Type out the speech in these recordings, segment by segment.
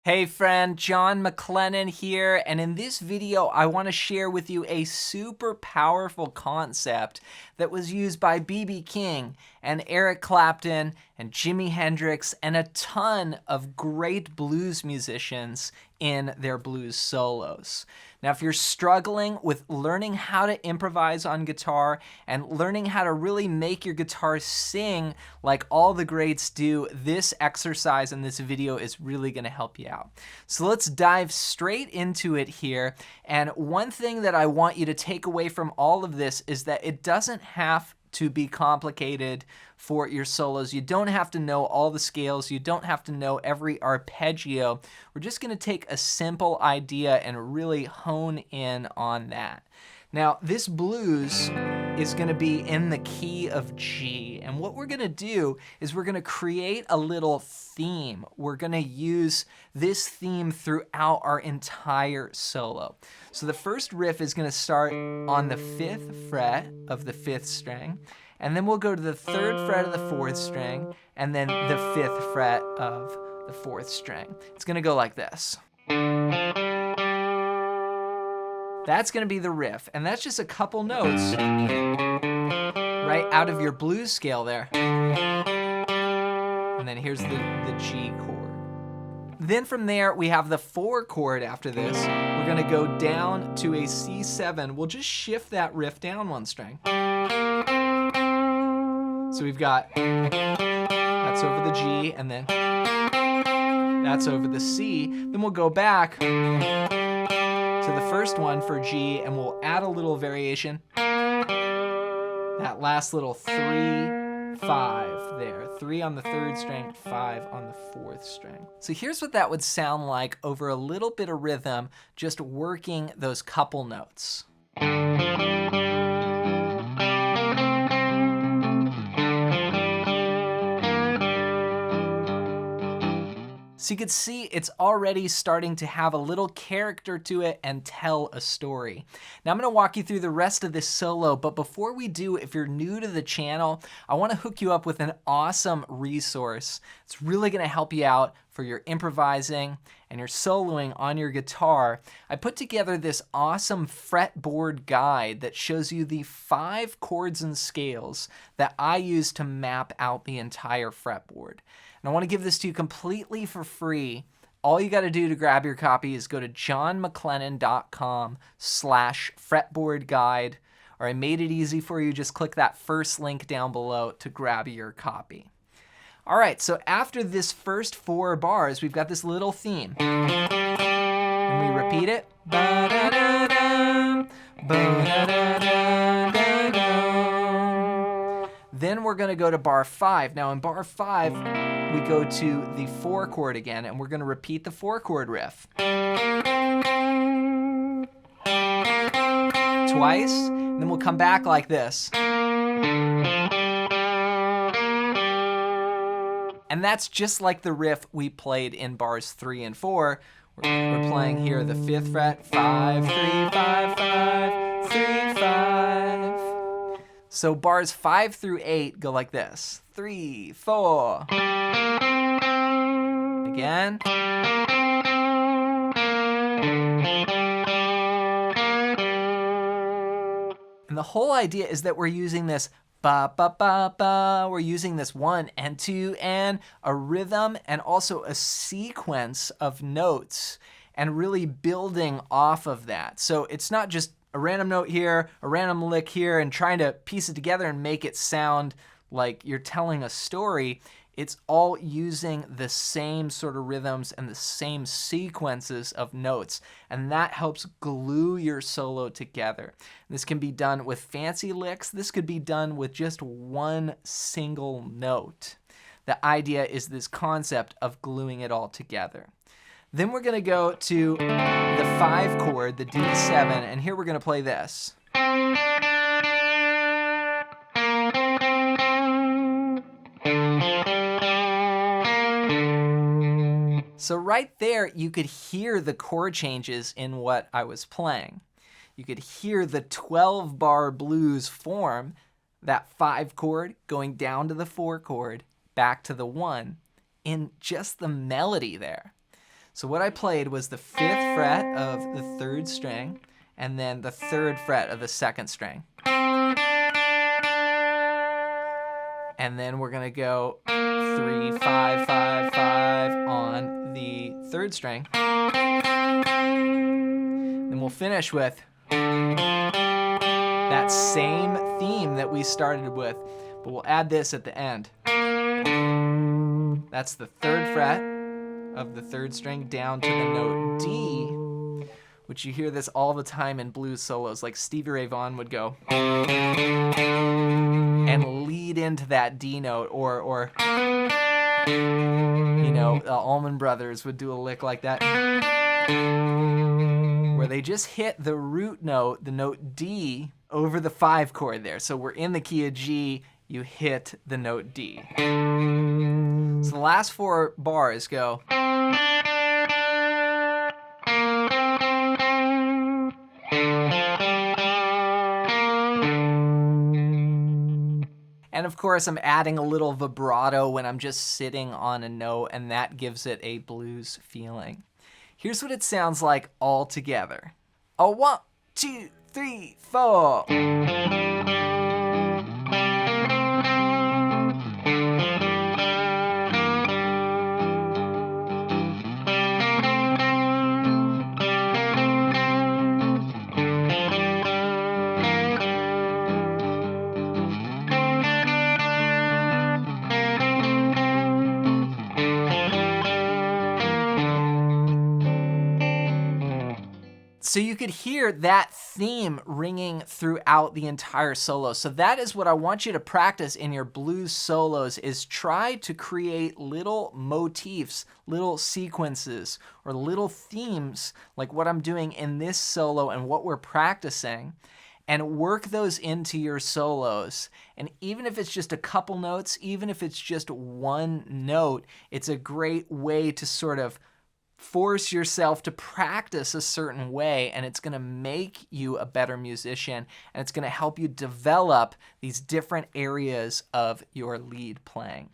Hey friend, John McLennan here, and in this video I want to share with you a super powerful concept that was used by B.B. King and Eric Clapton and Jimi Hendrix and a ton of great blues musicians in their blues solos. Now, if you're struggling with learning how to improvise on guitar and learning how to really make your guitar sing like all the greats do, this exercise in this video is really going to help you out. So let's dive straight into it here. And one thing that I want you to take away from all of this is that it doesn't have to be complicated for your solos. You don't have to know all the scales. You don't have to know every arpeggio. We're just going to take a simple idea and really hone in on that. Now, this blues is going to be in the key of G. And what we're going to do is we're going to create a little theme. We're going to use this theme throughout our entire solo. So the first riff is going to start on the 5th fret of the 5th string. And then we'll go to the 3rd fret of the 4th string. And then the 5th fret of the 4th string. It's going to go like this. That's going to be the riff, and that's just a couple notes right out of your blues scale there. And then here's the G chord. Then from there, we have the 4 chord after this. We're going to go down to a C7. We'll just shift that riff down 1 string. So we've got, that's over the G, and then that's over the C. Then we'll go back to the first one for G, and we'll add a little variation. That last little 3, 5 there. 3 on the 3rd string, 5 on the 4th string. So here's what that would sound like over a little bit of rhythm, just working those couple notes. So you can see it's already starting to have a little character to it and tell a story. Now I'm going to walk you through the rest of this solo, but before we do, if you're new to the channel, I want to hook you up with an awesome resource. It's really going to help you out for your improvising and your soloing on your guitar. I put together this awesome fretboard guide that shows you the 5 chords and scales that I use to map out the entire fretboard. And I want to give this to you completely for free. All you got to do to grab your copy is go to johnmcclennan.com/fretboard guide, or I made it easy for you. Just click that first link down below to grab your copy. All right, so after this first 4 bars, we've got this little theme. And we repeat it. Ba-da-da-dum, ba-da-da-da-da-dum. Then we're going to go to bar 5. Now in bar 5, we go to the 4 chord again, and we're going to repeat the 4 chord riff. Twice, and then we'll come back like this. And that's just like the riff we played in bars 3 and 4. We're playing here the 5th fret, 5, 3, 5, 5, 3, 5. So bars 5 through 8 go like this. 3, 4. Again. And the whole idea is that we're using this ba ba ba ba. We're using this 1 and 2 and a rhythm and also a sequence of notes and really building off of that. So it's not just a random note here, a random lick here, and trying to piece it together and make it sound like you're telling a story. It's all using the same sort of rhythms and the same sequences of notes, and that helps glue your solo together. This can be done with fancy licks. This could be done with just 1 single note. The idea is this concept of gluing it all together. Then we're going to go to the 5 chord, the D7, and here we're going to play this. So right there, you could hear the chord changes in what I was playing. You could hear the 12-bar blues form, that 5 chord going down to the 4 chord, back to the 1, in just the melody there. So what I played was the 5th fret of the 3rd string, and then the 3rd fret of the 2nd string. And then we're gonna go 3, 5, 5, 5 on the 3rd string. Then we'll finish with that same theme that we started with, but we'll add this at the end. That's the 3rd fret of the 3rd string down to the note D, which you hear this all the time in blues solos, like Stevie Ray Vaughan would go and lead into that D note, or you know, Allman Brothers would do a lick like that, where they just hit the root note, the note D, over the 5 chord there. So we're in the key of G, you hit the note D. So the last 4 bars go. And of course, I'm adding a little vibrato when I'm just sitting on a note, and that gives it a blues feeling. Here's what it sounds like all together. A 1, 2, 3, 4. So you could hear that theme ringing throughout the entire solo. So that is what I want you to practice in your blues solos, is try to create little motifs, little sequences, or little themes like what I'm doing in this solo and what we're practicing, and work those into your solos. And even if it's just a couple notes, even if it's just one note, it's a great way to sort of force yourself to practice a certain way, and it's going to make you a better musician, and it's going to help you develop these different areas of your lead playing.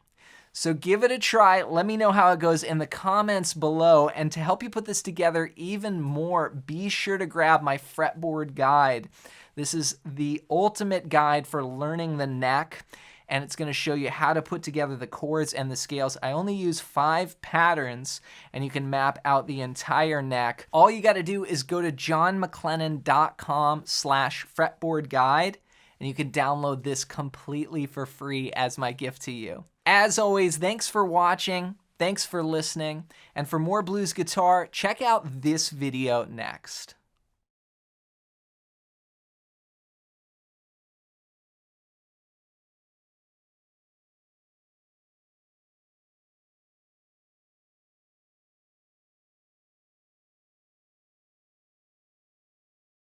So give it a try. Let me know how it goes in the comments below, and to help you put this together even more, be sure to grab my Fretboard guide. This is the ultimate guide for learning the neck, and it's going to show you how to put together the chords and the scales. I only use 5 patterns, and you can map out the entire neck. All you got to do is go to johnmclennan.com/fretboard guide, and you can download this completely for free as my gift to you. As always, thanks for watching, thanks for listening, and for more blues guitar, check out this video next.